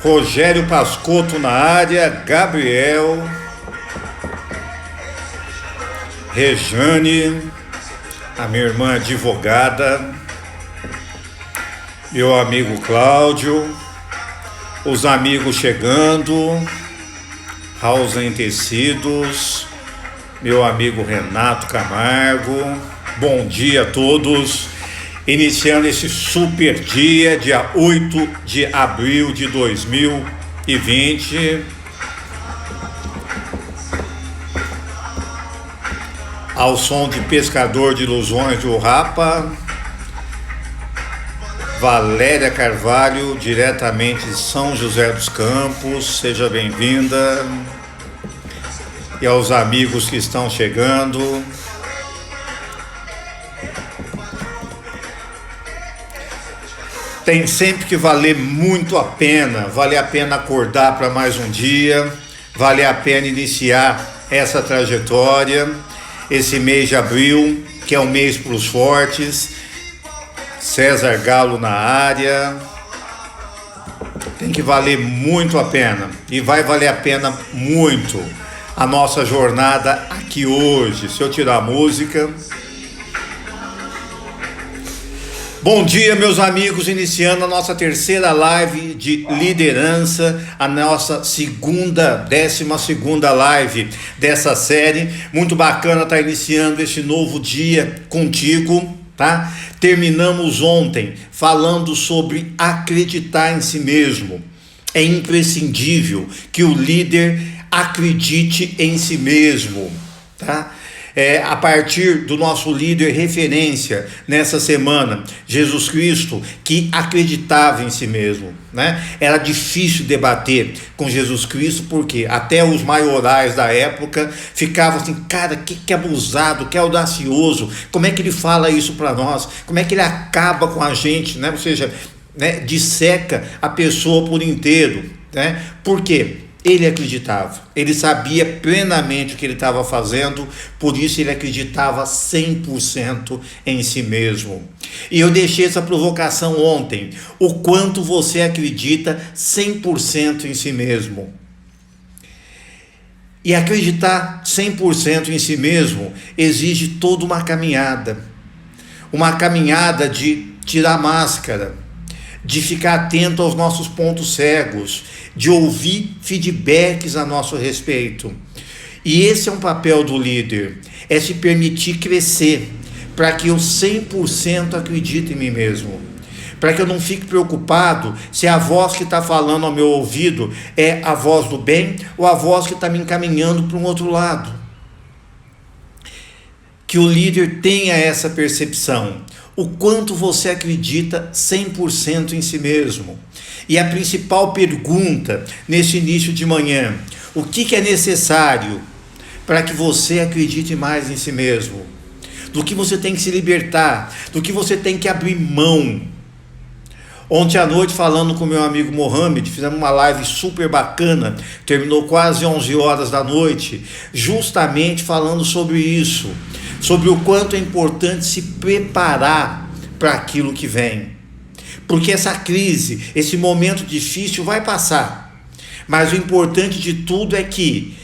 Rogério Pascotto na área, Gabriel, Rejane, a minha irmã advogada, meu amigo Cláudio, os amigos chegando, House em Tecidos, meu amigo Renato Camargo, bom dia a todos, iniciando esse super dia 8 de abril de 2020, ao som de Pescador de Ilusões do Rapa, Valéria Carvalho, diretamente de São José dos Campos, seja bem-vinda. E aos amigos que estão chegando. Tem sempre que valer muito a pena, vale a pena acordar para mais um dia, vale a pena iniciar essa trajetória, esse mês de abril, que é o mês para os fortes. César Galo na área, tem que valer muito a pena, e vai valer a pena muito a nossa jornada aqui hoje. Se eu tirar a música. Bom dia, meus amigos, iniciando a nossa terceira live de liderança, a nossa 12ª live dessa série. Muito bacana estar iniciando esse novo dia contigo, tá? Terminamos ontem falando sobre acreditar em si mesmo. É imprescindível que o líder acredite em si mesmo, tá? A partir do nosso líder referência nessa semana, Jesus Cristo, que acreditava em si mesmo, né? Era difícil debater com Jesus Cristo, porque até os maiorais da época ficavam assim, cara, que abusado, que audacioso, como é que ele fala isso para nós, como é que ele acaba com a gente, né? Ou seja, né, disseca a pessoa por inteiro, né? Por quê? Ele acreditava, ele sabia plenamente o que ele estava fazendo, por isso ele acreditava 100% em si mesmo. E eu deixei essa provocação ontem, o quanto você acredita 100% em si mesmo. E acreditar 100% em si mesmo exige toda uma caminhada de tirar máscara, de ficar atento aos nossos pontos cegos, de ouvir feedbacks a nosso respeito. E esse é um papel do líder, é se permitir crescer, para que eu 100% acredite em mim mesmo, para que eu não fique preocupado se a voz que está falando ao meu ouvido é a voz do bem ou a voz que está me encaminhando para um outro lado. Que o líder tenha essa percepção, o quanto você acredita 100% em si mesmo. E a principal pergunta nesse início de manhã, o que é necessário para que você acredite mais em si mesmo? Do que você tem que se libertar, do que você tem que abrir mão. Ontem à noite, falando com meu amigo Mohamed, fizemos uma live super bacana, terminou quase 11 horas da noite, justamente falando sobre isso, sobre o quanto é importante se preparar para aquilo que vem. Porque essa crise, esse momento difícil vai passar, mas o importante de tudo é que,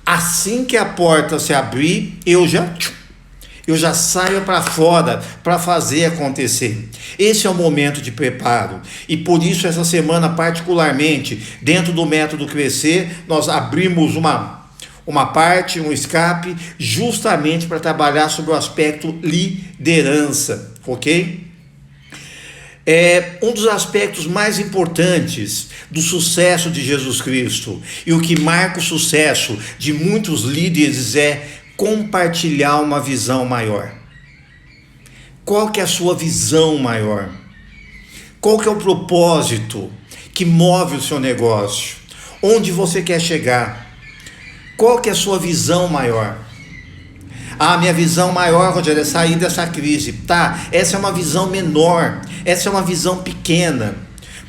assim que a porta se abrir, eu já saio para fora para fazer acontecer. Esse é o momento de preparo. E por isso, essa semana, particularmente, dentro do Método Crescer, nós abrimos uma parte, um escape, justamente para trabalhar sobre o aspecto liderança, ok? Um dos aspectos mais importantes do sucesso de Jesus Cristo e o que marca o sucesso de muitos líderes é compartilhar uma visão maior. Qual que é a sua visão maior? Qual que é o propósito que move o seu negócio? Onde você quer chegar? Qual que é a sua visão maior? Minha visão maior, Rogério, é sair dessa crise. Tá, essa é uma visão menor, essa é uma visão pequena,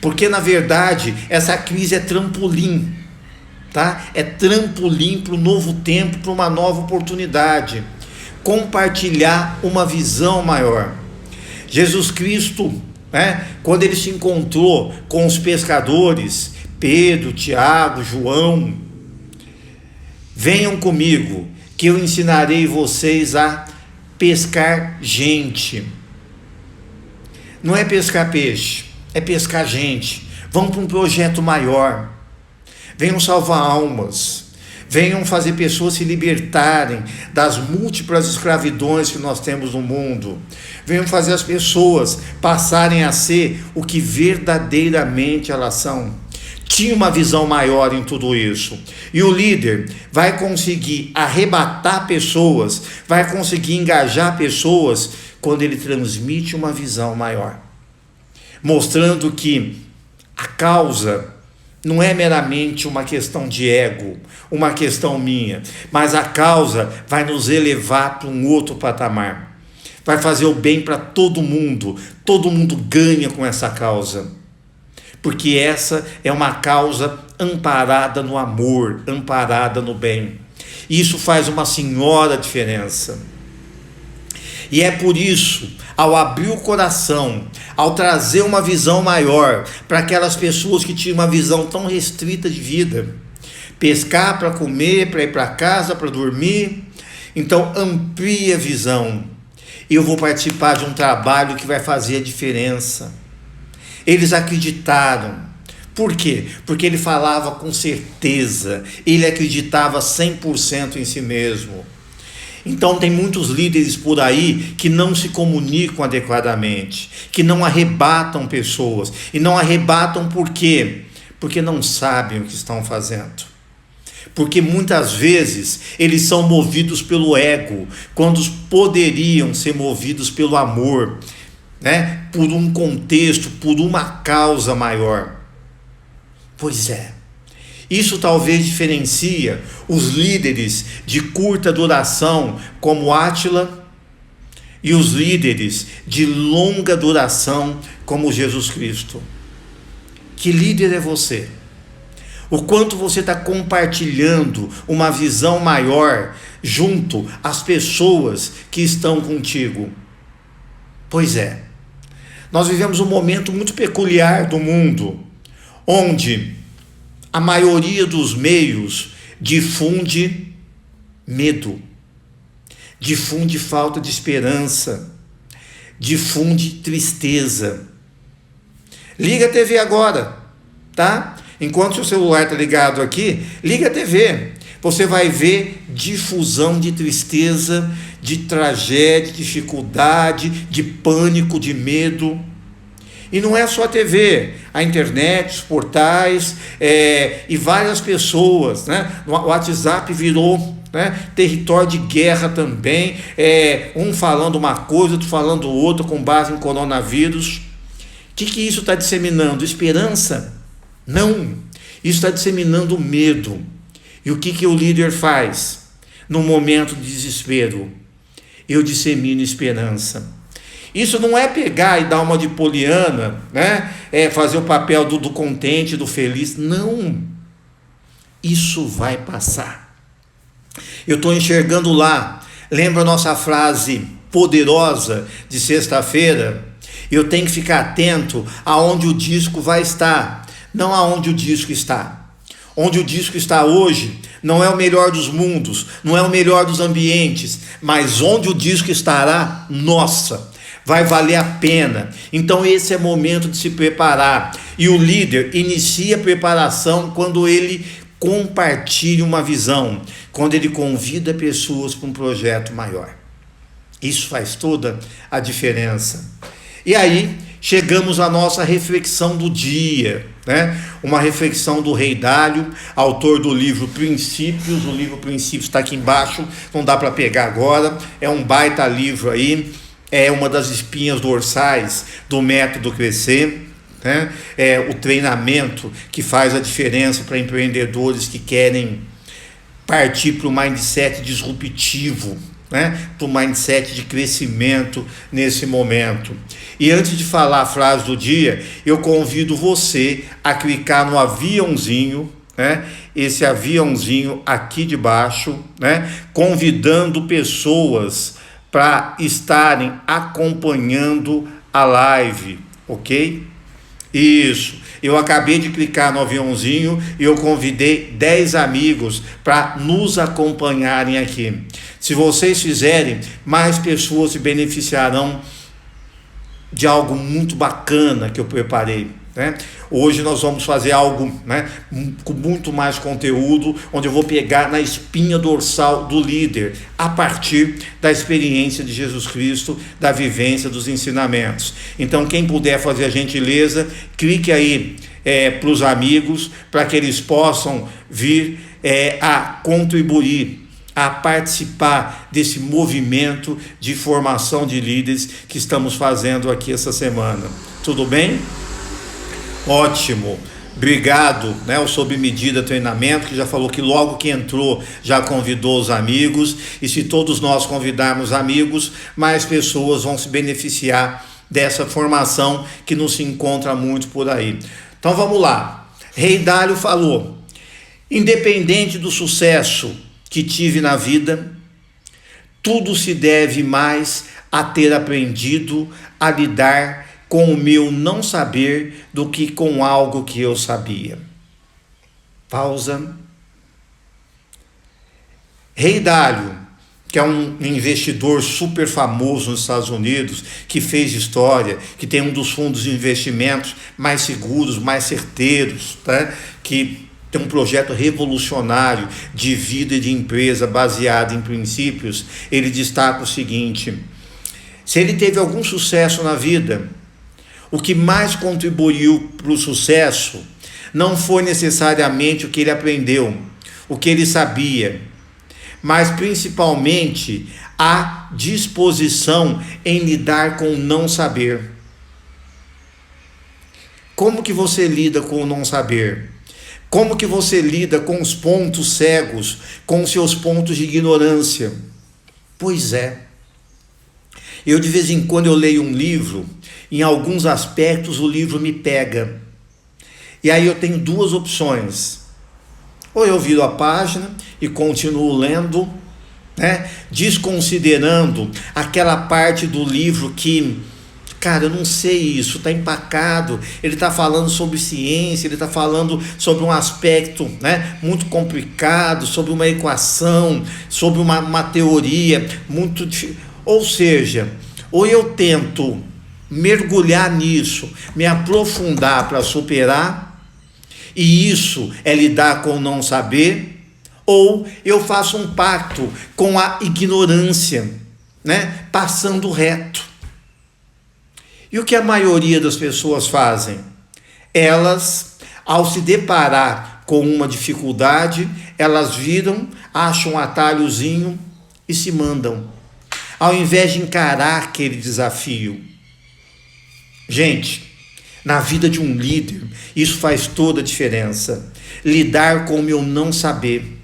porque na verdade essa crise é trampolim, tá? É trampolim para um novo tempo, para uma nova oportunidade. Compartilhar uma visão maior. Jesus Cristo né? Quando ele se encontrou com os pescadores, Pedro, Tiago, João: venham comigo, que eu ensinarei vocês a pescar gente. Não é pescar peixe, é pescar gente. Vão para um projeto maior. Venham salvar almas. Venham fazer pessoas se libertarem das múltiplas escravidões que nós temos no mundo. Venham fazer as pessoas passarem a ser o que verdadeiramente elas são. Tinha uma visão maior em tudo isso. E o líder vai conseguir arrebatar pessoas, vai conseguir engajar pessoas quando ele transmite uma visão maior, mostrando que a causa não é meramente uma questão de ego, uma questão minha, mas a causa vai nos elevar para um outro patamar, vai fazer o bem para todo mundo ganha com essa causa, porque essa é uma causa amparada no amor, amparada no bem. Isso faz uma senhora diferença. E é por isso, ao abrir o coração, ao trazer uma visão maior para aquelas pessoas que tinham uma visão tão restrita de vida, pescar para comer, para ir para casa, para dormir, então amplie a visão. Eu vou participar de um trabalho que vai fazer a diferença. Eles acreditaram. Por quê? Porque ele falava com certeza, ele acreditava 100% em si mesmo. Então tem muitos líderes por aí que não se comunicam adequadamente, que não arrebatam pessoas. E não arrebatam por quê? Porque não sabem o que estão fazendo. Porque muitas vezes eles são movidos pelo ego, quando poderiam ser movidos pelo amor, né? Por um contexto, por uma causa maior. Pois é. Isso talvez diferencia os líderes de curta duração, como Átila, e os líderes de longa duração, como Jesus Cristo. Que líder é você? O quanto você está compartilhando uma visão maior junto às pessoas que estão contigo? Pois é. Nós vivemos um momento muito peculiar do mundo, onde a maioria dos meios difunde medo, difunde falta de esperança, difunde tristeza. Liga a TV agora, tá? Enquanto seu celular está ligado aqui, liga a TV. Você vai ver difusão de tristeza, de tragédia, de dificuldade, de pânico, de medo. E não é só a TV, a internet, os portais e várias pessoas, né? O WhatsApp virou, né, território de guerra também, um falando uma coisa, outro falando outra com base em coronavírus. O que isso está disseminando? Esperança? Não, isso está disseminando medo. E o que o líder faz? No momento de desespero, eu dissemino esperança. Isso não é pegar e dar uma de poliana, né? Fazer o papel do contente, do feliz. Não. Isso vai passar. Eu estou enxergando lá. Lembra a nossa frase poderosa de sexta-feira? Eu tenho que ficar atento aonde o disco vai estar, não aonde o disco está. Onde o disco está hoje não é o melhor dos mundos, não é o melhor dos ambientes, mas onde o disco estará, nossa, vai valer a pena. Então esse é o momento de se preparar. E o líder inicia a preparação quando ele compartilha uma visão, quando ele convida pessoas para um projeto maior. Isso faz toda a diferença. E aí chegamos à nossa reflexão do dia, né? Uma reflexão do Rei Dalio, autor do livro Princípios. O livro Princípios está aqui embaixo, não dá para pegar agora, é um baita livro aí. É uma das espinhas dorsais do método Crescer, né? É o treinamento que faz a diferença para empreendedores que querem partir para o mindset disruptivo, né? Para o mindset de crescimento nesse momento. E antes de falar a frase do dia, eu convido você a clicar no aviãozinho, né? Esse aviãozinho aqui de baixo, né? Convidando pessoas para estarem acompanhando a live. ok? Isso, eu acabei de clicar no aviãozinho e eu convidei 10 amigos para nos acompanharem aqui. Se vocês fizerem, mais pessoas se beneficiarão de algo muito bacana que eu preparei, né? Hoje nós vamos fazer algo, né, com muito mais conteúdo, onde eu vou pegar na espinha dorsal do líder, a partir da experiência de Jesus Cristo, da vivência dos ensinamentos. Então, quem puder fazer a gentileza, clique aí para os amigos, para que eles possam vir a contribuir, a participar desse movimento de formação de líderes que estamos fazendo aqui essa semana. Tudo bem? Ótimo, obrigado, né? O Sob Medida Treinamento, que já falou que logo que entrou já convidou os amigos, e se todos nós convidarmos amigos, mais pessoas vão se beneficiar dessa formação que não se encontra muito por aí. Então vamos lá. Rei Dário falou: independente do sucesso que tive na vida, tudo se deve mais a ter aprendido a lidar com o meu não saber do que com algo que eu sabia. Pausa. Rei Dário, que é um investidor super famoso nos Estados Unidos, que fez história, que tem um dos fundos de investimentos mais seguros, mais certeiros, tá? Que tem um projeto revolucionário de vida e de empresa baseado em princípios. Ele destaca o seguinte: se ele teve algum sucesso na vida, o que mais contribuiu para o sucesso não foi necessariamente o que ele aprendeu, o que ele sabia, mas principalmente a disposição em lidar com o não saber. Como que você lida com o não saber? Como que você lida com os pontos cegos, com os seus pontos de ignorância? Pois é. Eu de vez em quando eu leio um livro, em alguns aspectos o livro me pega. E aí eu tenho duas opções. Ou eu viro a página e continuo lendo, né, desconsiderando aquela parte do livro que, cara, eu não sei isso, está empacado, ele está falando sobre ciência, ele está falando sobre um aspecto, né, muito complicado, sobre uma equação, sobre uma teoria muito difícil. Ou seja, ou eu tento mergulhar nisso, me aprofundar para superar, e isso é lidar com o não saber, ou eu faço um pacto com a ignorância, né, passando reto. E o que a maioria das pessoas fazem? Elas, ao se deparar com uma dificuldade, elas viram, acham um atalhozinho e se mandam, ao invés de encarar aquele desafio. Gente, na vida de um líder, isso faz toda a diferença. Lidar com o meu não saber.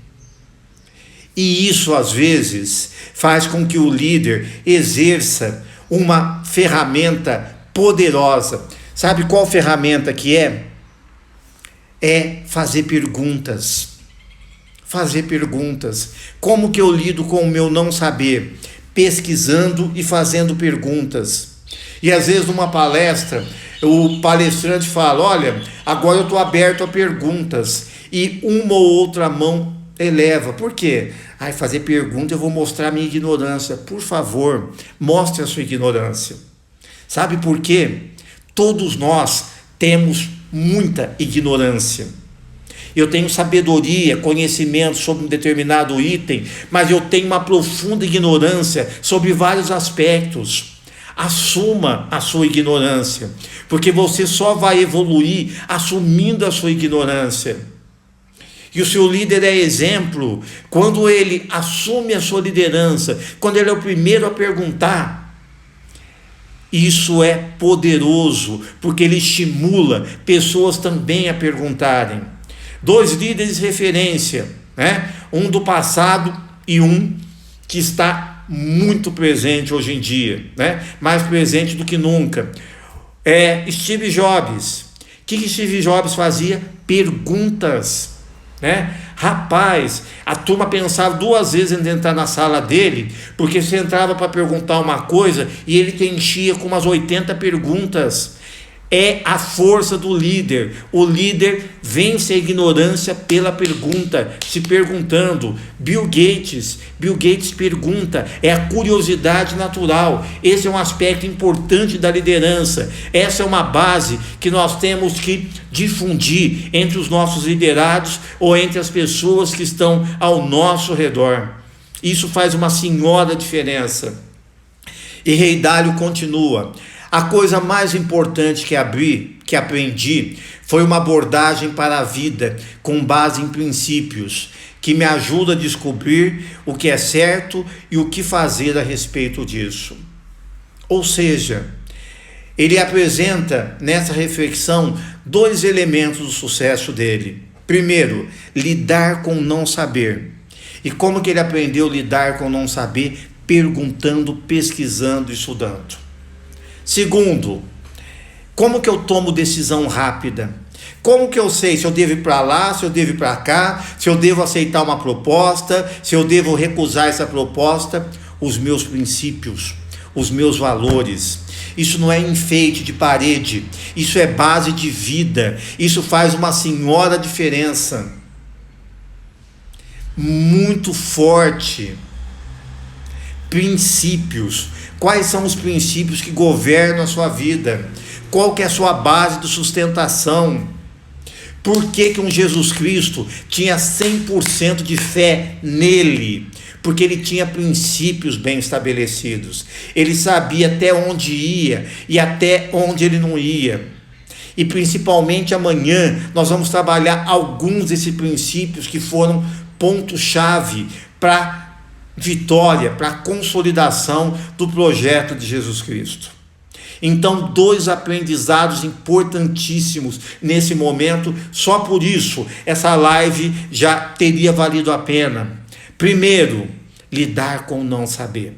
E isso, às vezes, faz com que o líder exerça uma ferramenta poderosa. Sabe qual ferramenta que é? É fazer perguntas. Fazer perguntas. Como que eu lido com o meu não saber? Pesquisando e fazendo perguntas. E às vezes numa palestra, o palestrante fala: olha, agora eu estou aberto a perguntas. E uma ou outra mão eleva. Por quê? Fazer pergunta, eu vou mostrar a minha ignorância. Por favor, mostre a sua ignorância. Sabe por quê? Todos nós temos muita ignorância. Eu tenho sabedoria, conhecimento sobre um determinado item, mas eu tenho uma profunda ignorância sobre vários aspectos. Assuma a sua ignorância, porque você só vai evoluir assumindo a sua ignorância. E o seu líder é exemplo quando ele assume a sua liderança, quando ele é o primeiro a perguntar. Isso é poderoso, porque ele estimula pessoas também a perguntarem. 2 líderes de referência, né? Um do passado e um que está muito presente hoje em dia, né? Mais presente do que nunca. Steve Jobs. O que Steve Jobs fazia? Perguntas, né? Rapaz, a turma pensava 2 vezes em entrar na sala dele, porque você entrava para perguntar uma coisa e ele te enchia com umas 80 perguntas. é a força do líder. O líder vence a ignorância pela pergunta, se perguntando. Bill Gates pergunta, é a curiosidade natural. Esse é um aspecto importante da liderança. Essa é uma base que nós temos que difundir entre os nossos liderados ou entre as pessoas que estão ao nosso redor. Isso faz uma senhora diferença. E Rei Dalio continua: a coisa mais importante que aprendi foi uma abordagem para a vida com base em princípios, que me ajuda a descobrir o que é certo e o que fazer a respeito disso. Ou seja, ele apresenta nessa reflexão 2 elementos do sucesso dele. Primeiro, lidar com não saber. E como que ele aprendeu a lidar com não saber? Perguntando, pesquisando, estudando. Segundo, como que eu tomo decisão rápida? Como que eu sei se eu devo ir para lá, se eu devo ir para cá, se eu devo aceitar uma proposta, se eu devo recusar essa proposta? Os meus princípios, os meus valores. Isso não é enfeite de parede, isso é base de vida, isso faz uma senhora diferença. Muito forte. Princípios. Quais são os princípios que governam a sua vida? Qual que é a sua base de sustentação? Por que um Jesus Cristo tinha 100% de fé nele? Porque ele tinha princípios bem estabelecidos. Ele sabia até onde ia e até onde ele não ia. E principalmente amanhã nós vamos trabalhar alguns desses princípios que foram ponto-chave para vitória, para a consolidação do projeto de Jesus Cristo. Então, 2 aprendizados importantíssimos nesse momento. Só por isso essa live já teria valido a pena. Primeiro, lidar com o não saber.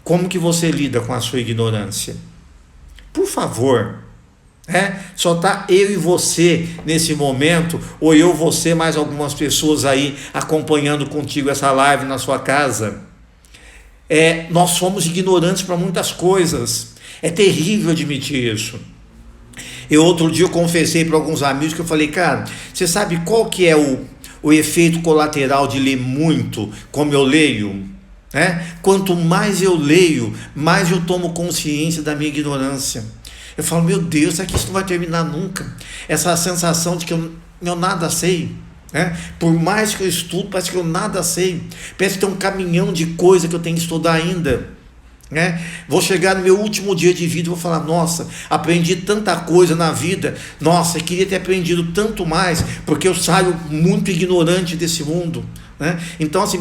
Como que você lida com a sua ignorância? Por favor, só está eu e você nesse momento, ou eu, você, mais algumas pessoas aí acompanhando contigo essa live na sua casa. Nós somos ignorantes para muitas coisas. É terrível admitir isso. Outro dia eu confessei para alguns amigos que eu falei: cara, você sabe qual que é o efeito colateral de ler muito como eu leio? Quanto mais eu leio, mais eu tomo consciência da minha ignorância. Eu falo: meu Deus, será que isso não vai terminar nunca? Essa sensação de que eu nada sei. Por mais que eu estudo, parece que eu nada sei. Parece que tem um caminhão de coisa que eu tenho que estudar ainda. Vou chegar no meu último dia de vida e vou falar: nossa, aprendi tanta coisa na vida. Nossa, eu queria ter aprendido tanto mais, porque eu saio muito ignorante desse mundo. Então assim,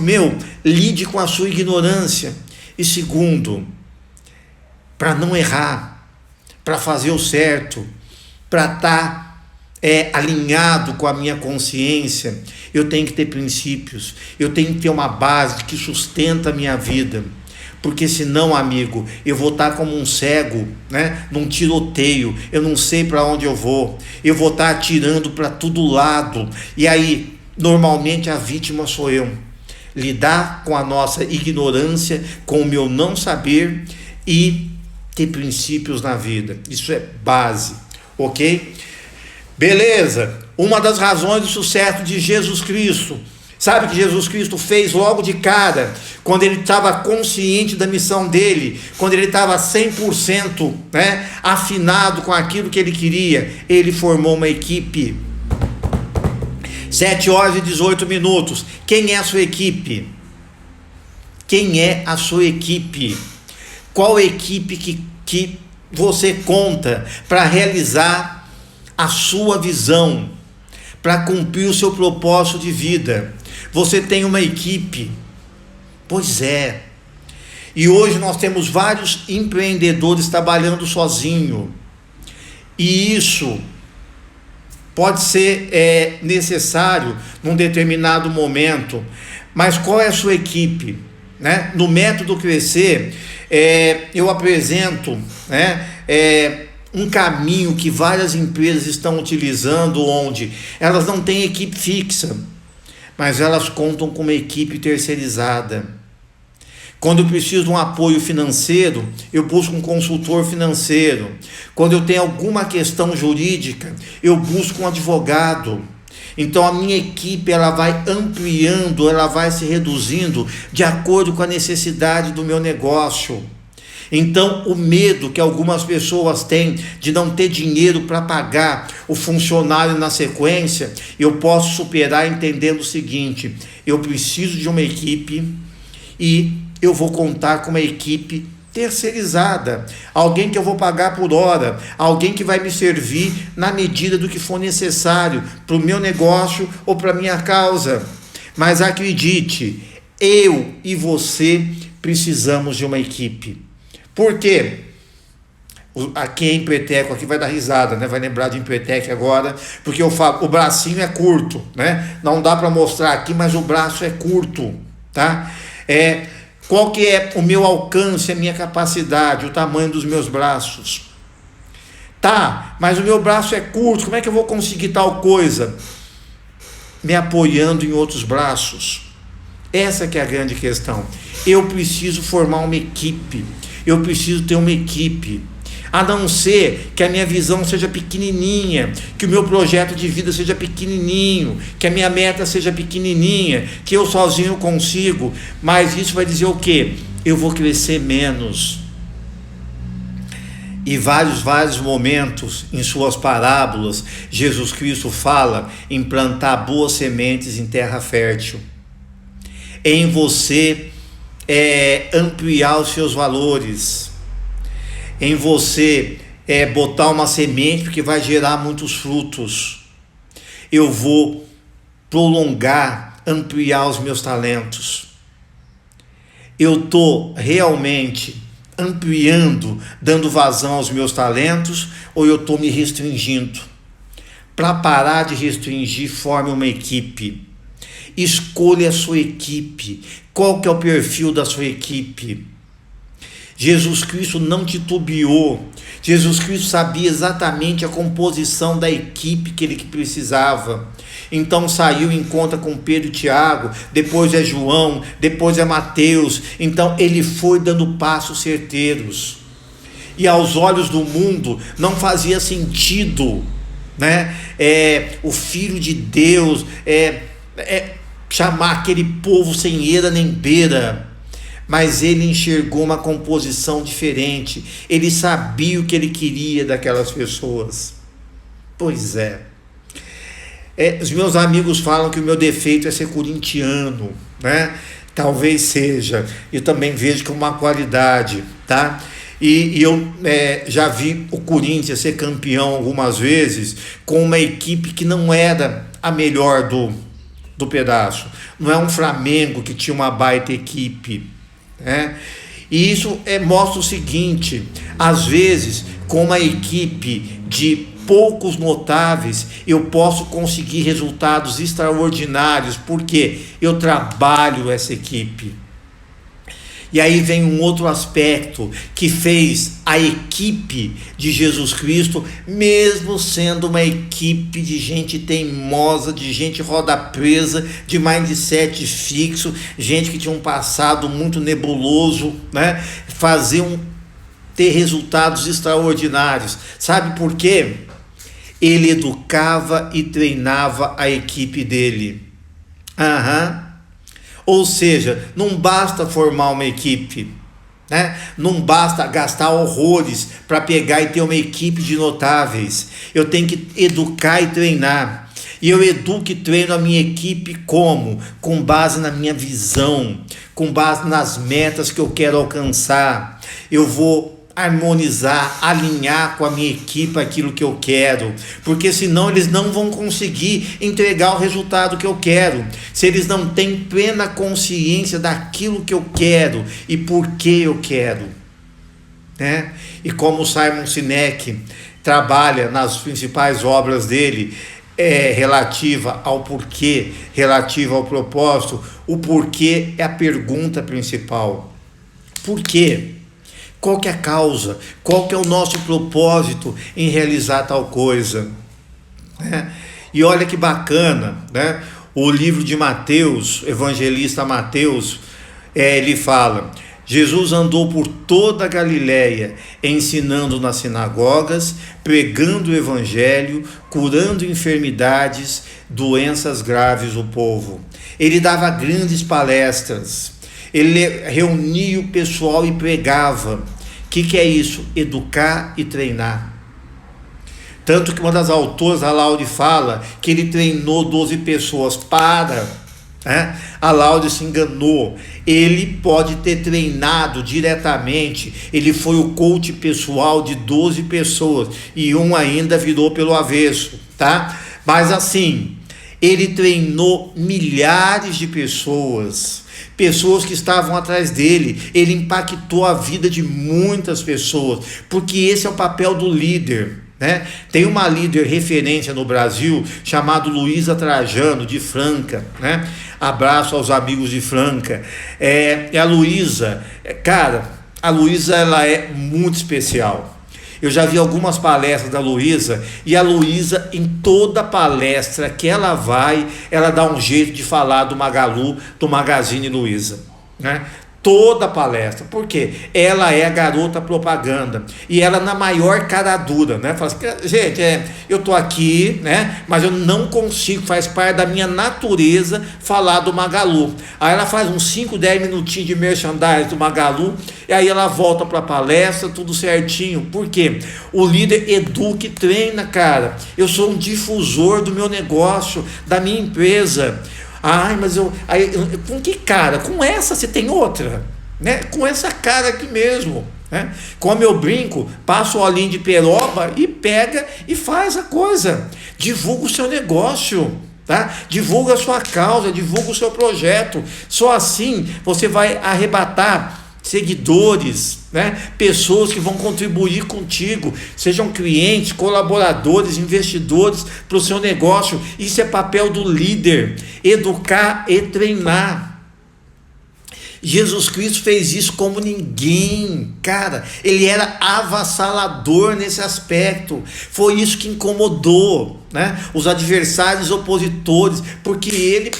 lide com a sua ignorância. E segundo, para não errar, para fazer o certo, para estar alinhado com a minha consciência, eu tenho que ter princípios, eu tenho que ter uma base que sustenta a minha vida, porque senão, amigo, eu vou estar como um cego, num tiroteio, eu não sei para onde eu vou estar atirando para todo lado, e aí, normalmente a vítima sou eu. Lidar com a nossa ignorância, com o meu não saber e ter princípios na vida, isso é base, ok? Beleza, uma das razões do sucesso de Jesus Cristo, sabe o que Jesus Cristo fez logo de cara, quando ele estava consciente da missão dele, quando ele estava 100% afinado com aquilo que ele queria? Ele formou uma equipe. 7h18. Quem é a sua equipe? Quem é a sua equipe? Qual equipe que você conta para realizar a sua visão, para cumprir o seu propósito de vida? Você tem uma equipe? Pois é. E hoje nós temos vários empreendedores trabalhando sozinho. E isso pode ser necessário num determinado momento. Mas qual é a sua equipe? No método Crescer, eu apresento um caminho que várias empresas estão utilizando, onde elas não têm equipe fixa, mas elas contam com uma equipe terceirizada. Quando eu preciso de um apoio financeiro, eu busco um consultor financeiro. Quando eu tenho alguma questão jurídica, eu busco um advogado. Então a minha equipe, ela vai ampliando, ela vai se reduzindo de acordo com a necessidade do meu negócio. Então o medo que algumas pessoas têm de não ter dinheiro para pagar o funcionário na sequência, eu posso superar entendendo o seguinte: eu preciso de uma equipe e eu vou contar com uma equipe terceirizada, alguém que eu vou pagar por hora, alguém que vai me servir na medida do que for necessário para o meu negócio ou para a minha causa. Mas acredite, eu e você precisamos de uma equipe. Por quê? Quem é empreteco aqui vai dar risada, né? Vai lembrar de empreteco agora, porque eu falo, o bracinho é curto, né? Não dá para mostrar aqui, mas o braço é curto, tá? Qual que é o meu alcance, a minha capacidade, o tamanho dos meus braços? Tá, mas o meu braço é curto, como é que eu vou conseguir tal coisa? Me apoiando em outros braços. Essa que é a grande questão. Eu preciso formar uma equipe. Eu preciso ter uma equipe. A não ser que a minha visão seja pequenininha, que o meu projeto de vida seja pequenininho, que a minha meta seja pequenininha, que eu sozinho consigo, mas isso vai dizer o quê? Eu vou crescer menos. E vários momentos em suas parábolas, Jesus Cristo fala em plantar boas sementes em terra fértil. Em você ampliar os seus valores, em você botar uma semente que vai gerar muitos frutos. Eu vou prolongar, ampliar os meus talentos. Eu estou realmente ampliando, dando vazão aos meus talentos, ou eu estou me restringindo? Para parar de restringir, forme uma equipe. Escolha a sua equipe. Qual que é o perfil da sua equipe? Jesus Cristo não titubeou. Jesus Cristo sabia exatamente a composição da equipe que ele precisava. Então saiu em conta com Pedro e Tiago, depois é João, depois é Mateus. Então ele foi dando passos certeiros. E aos olhos do mundo não fazia sentido, né? O Filho de Deus chamar aquele povo sem eira nem beira. Mas ele enxergou uma composição diferente. Ele sabia o que ele queria daquelas pessoas. Pois é. Os meus amigos falam que o meu defeito é ser corintiano, né? Talvez seja. Eu também vejo como uma qualidade, tá? E eu já vi o Corinthians ser campeão algumas vezes com uma equipe que não era a melhor do pedaço. Não é um Flamengo que tinha uma baita equipe, né? E isso mostra o seguinte: às vezes com uma equipe de poucos notáveis eu posso conseguir resultados extraordinários, porque eu trabalho essa equipe. E aí vem um outro aspecto que fez a equipe de Jesus Cristo, mesmo sendo uma equipe de gente teimosa, de gente roda presa, de mindset fixo, gente que tinha um passado muito nebuloso, né? Ter resultados extraordinários. Sabe por quê? Ele educava e treinava a equipe dele. Ou seja, não basta formar uma equipe, né? Não basta gastar horrores para pegar e ter uma equipe de notáveis. Eu tenho que educar e treinar. E eu educo e treino a minha equipe como? Com base na minha visão, com base nas metas que eu quero alcançar. Eu vou harmonizar, alinhar com a minha equipe aquilo que eu quero, porque senão eles não vão conseguir entregar o resultado que eu quero, se eles não têm plena consciência daquilo que eu quero e por que eu quero, né? E como Simon Sinek trabalha nas principais obras dele, relativa ao porquê, relativa ao propósito, o porquê é a pergunta principal. Por quê? Qual que é a causa? Qual que é o nosso propósito em realizar tal coisa? E olha que bacana, né? O livro de Mateus, evangelista Mateus, ele fala: Jesus andou por toda a Galiléia, ensinando nas sinagogas, pregando o evangelho, curando enfermidades, doenças graves do povo. Ele dava grandes palestras, ele reunia o pessoal e pregava. O que é isso? Educar e treinar. Tanto que uma das autoras, a Laude, fala que ele treinou 12 pessoas a Laude se enganou. Ele pode ter treinado diretamente, ele foi o coach pessoal de 12 pessoas e um ainda virou pelo avesso, tá? Mas assim, ele treinou milhares de pessoas que estavam atrás dele. Ele impactou a vida de muitas pessoas, porque esse é o papel do líder, né? Tem uma líder referência no Brasil chamada Luísa Trajano, de Franca, né? Abraço aos amigos de Franca. A Luísa, a Luísa, ela é muito especial. Eu já vi algumas palestras da Luísa, e a Luísa, em toda palestra que ela vai, ela dá um jeito de falar do Magalu, do Magazine Luiza, né? Toda palestra, porque ela é a garota propaganda, e ela na maior cara dura, né? Fala assim, gente, eu tô aqui, né? Mas eu não consigo, faz parte da minha natureza falar do Magalu. Aí ela faz uns 5, 10 minutinhos de merchandising do Magalu, e aí ela volta para a palestra, tudo certinho. Por quê? O líder educa e treina, cara. Eu sou um difusor do meu negócio, da minha empresa. Mas com que cara? Com essa você tem outra, né? Com essa cara aqui mesmo, né? Como eu brinco, passa o olhinho de peroba e pega e faz a coisa. Divulga o seu negócio, tá? Divulga a sua causa, divulga o seu projeto. Só assim você vai arrebatar seguidores, né? Pessoas que vão contribuir contigo, sejam clientes, colaboradores, investidores para o seu negócio. Isso é papel do líder, educar e treinar. Jesus Cristo fez isso como ninguém, cara. Ele era avassalador nesse aspecto. Foi isso que incomodou, né, os adversários, opositores, porque ele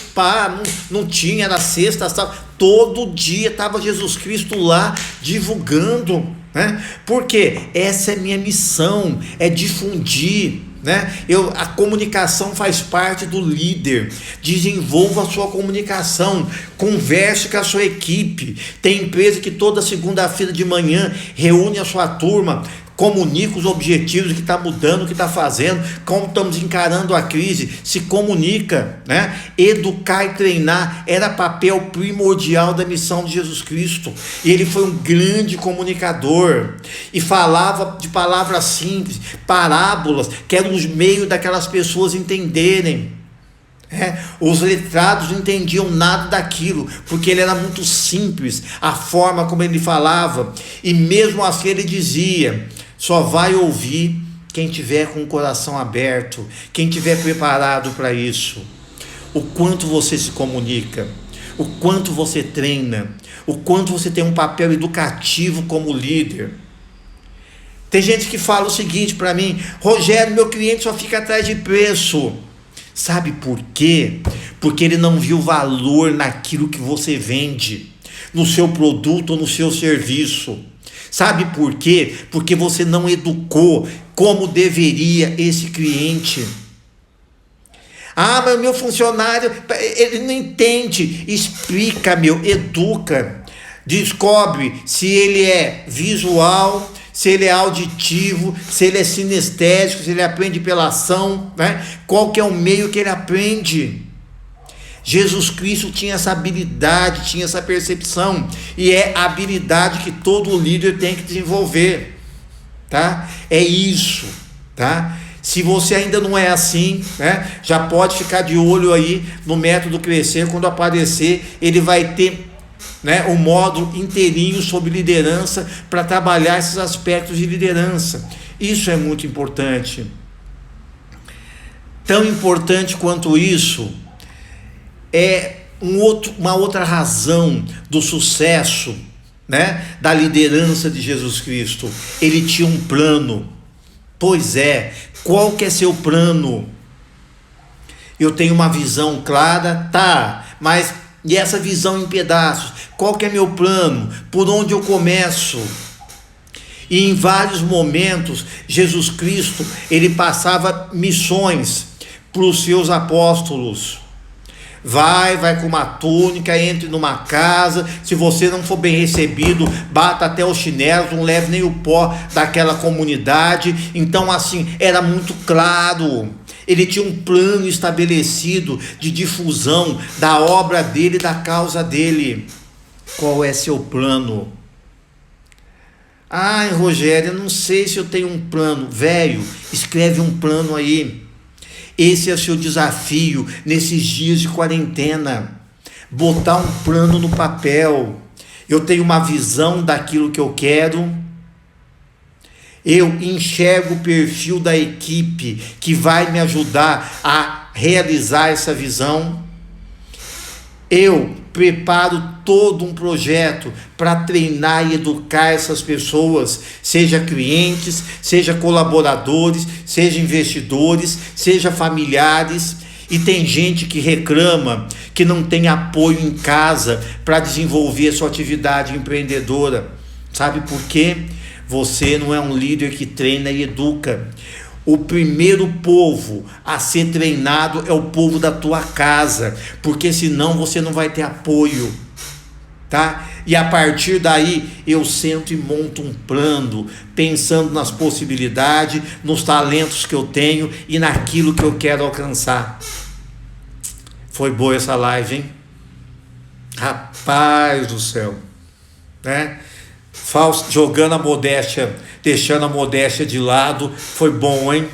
não tinha, era sexta, sábado, todo dia estava Jesus Cristo lá divulgando, né? Porque essa é minha missão, é difundir, né? A comunicação faz parte do líder. Desenvolva a sua comunicação, converse com a sua equipe. Tem empresa que toda segunda-feira de manhã reúne a sua turma, comunica os objetivos, o que está mudando, o que está fazendo, como estamos encarando a crise, se comunica, né? Educar e treinar era papel primordial da missão de Jesus Cristo, e ele foi um grande comunicador, e falava de palavras simples, parábolas, que eram os meios daquelas pessoas entenderem. Os letrados não entendiam nada daquilo, porque ele era muito simples, a forma como ele falava, e mesmo assim ele dizia: só vai ouvir quem tiver com o coração aberto, quem tiver preparado para isso. O quanto você se comunica, o quanto você treina, o quanto você tem um papel educativo como líder. Tem gente que fala o seguinte para mim: Rogério, meu cliente só fica atrás de preço. Sabe por quê? Porque ele não viu valor naquilo que você vende, no seu produto ou no seu serviço. Sabe por quê? Porque você não educou como deveria esse cliente. Mas o meu funcionário, ele não entende. Explica, educa. Descobre se ele é visual, se ele é auditivo, se ele é sinestésico, se ele aprende pela ação, né? Qual que é o meio que ele aprende? Jesus Cristo tinha essa habilidade, tinha essa percepção, e é a habilidade que todo líder tem que desenvolver, tá? É isso, tá? Se você ainda não é assim, né, já pode ficar de olho aí no método Crescer. Quando aparecer, ele vai ter, né, um módulo inteirinho sobre liderança, para trabalhar esses aspectos de liderança. Isso é muito importante. Tão importante quanto isso é uma outra razão do sucesso, né, da liderança de Jesus Cristo. Ele tinha um plano. Pois é, qual que é seu plano? Eu tenho uma visão clara, mas E essa visão em pedaços, qual que é meu plano? Por onde eu começo? E em vários momentos, Jesus Cristo, ele passava missões para os seus apóstolos. Vai com uma túnica, entre numa casa, se você não for bem recebido, bata até os chinelos, não leve nem o pó daquela comunidade. Então assim, era muito claro, ele tinha um plano estabelecido de difusão da obra dele, da causa dele. Qual é seu plano? Ai, Rogério, eu não sei se eu tenho um plano. Velho, escreve um plano aí. Esse é o seu desafio nesses dias de quarentena. Botar um plano no papel. Eu tenho uma visão daquilo que eu quero. Eu enxergo o perfil da equipe que vai me ajudar a realizar essa visão. Eu preparo todo um projeto para treinar e educar essas pessoas, seja clientes, seja colaboradores, seja investidores, seja familiares. E tem gente que reclama que não tem apoio em casa para desenvolver a sua atividade empreendedora. Sabe por quê? Você não é um líder que treina e educa. O primeiro povo a ser treinado é o povo da tua casa, porque senão você não vai ter apoio, tá? E a partir daí eu sento e monto um plano, pensando nas possibilidades, nos talentos que eu tenho e naquilo que eu quero alcançar. Foi boa essa live, hein? Rapaz do céu, né? Jogando a modéstia, deixando a modéstia de lado, foi bom, hein?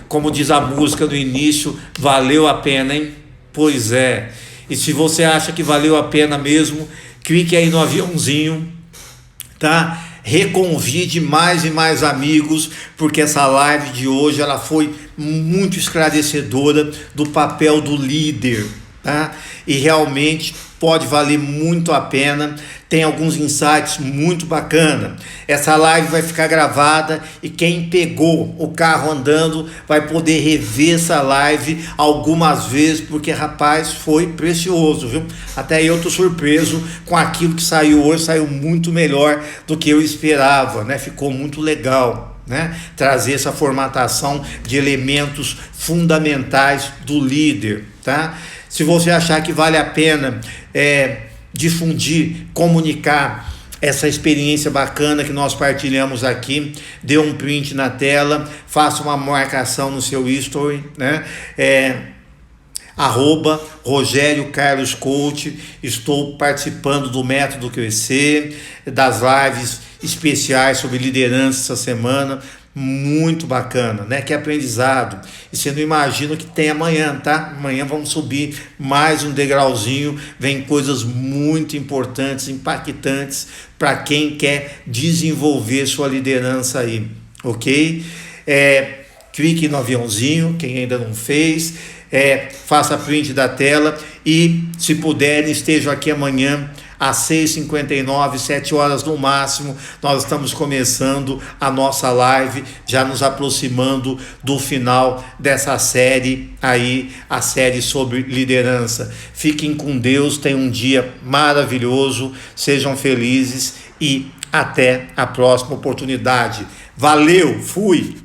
Como diz a música no início, valeu a pena, hein? Pois é. E se você acha que valeu a pena mesmo, clique aí no aviãozinho, tá? Reconvide mais e mais amigos, porque essa live de hoje ela foi muito esclarecedora do papel do líder, tá? E realmente pode valer muito a pena, tem alguns insights muito bacana. Essa live vai ficar gravada e quem pegou o carro andando vai poder rever essa live algumas vezes, porque rapaz, foi precioso, viu? Até eu tô surpreso com aquilo que saiu hoje, saiu muito melhor do que eu esperava, né? Ficou muito legal, né? Trazer essa formatação de elementos fundamentais do líder, tá? Se você achar que vale a pena difundir, comunicar essa experiência bacana que nós partilhamos aqui, dê um print na tela, faça uma marcação no seu history, né? @Rogério Carlos Coach. Estou participando do Método Crescer, das lives especiais sobre liderança essa semana. Muito bacana, né? Que aprendizado. E você não imagina o que tem amanhã, tá? Amanhã vamos subir mais um degrauzinho. Vem coisas muito importantes, impactantes para quem quer desenvolver sua liderança aí, ok? Clique no aviãozinho, quem ainda não fez. Faça print da tela e, se puderem, estejam aqui amanhã às 6h59, 7 horas no máximo. Nós estamos começando a nossa live, já nos aproximando do final dessa série aí, a série sobre liderança. Fiquem com Deus, tenham um dia maravilhoso, sejam felizes e até a próxima oportunidade. Valeu, fui!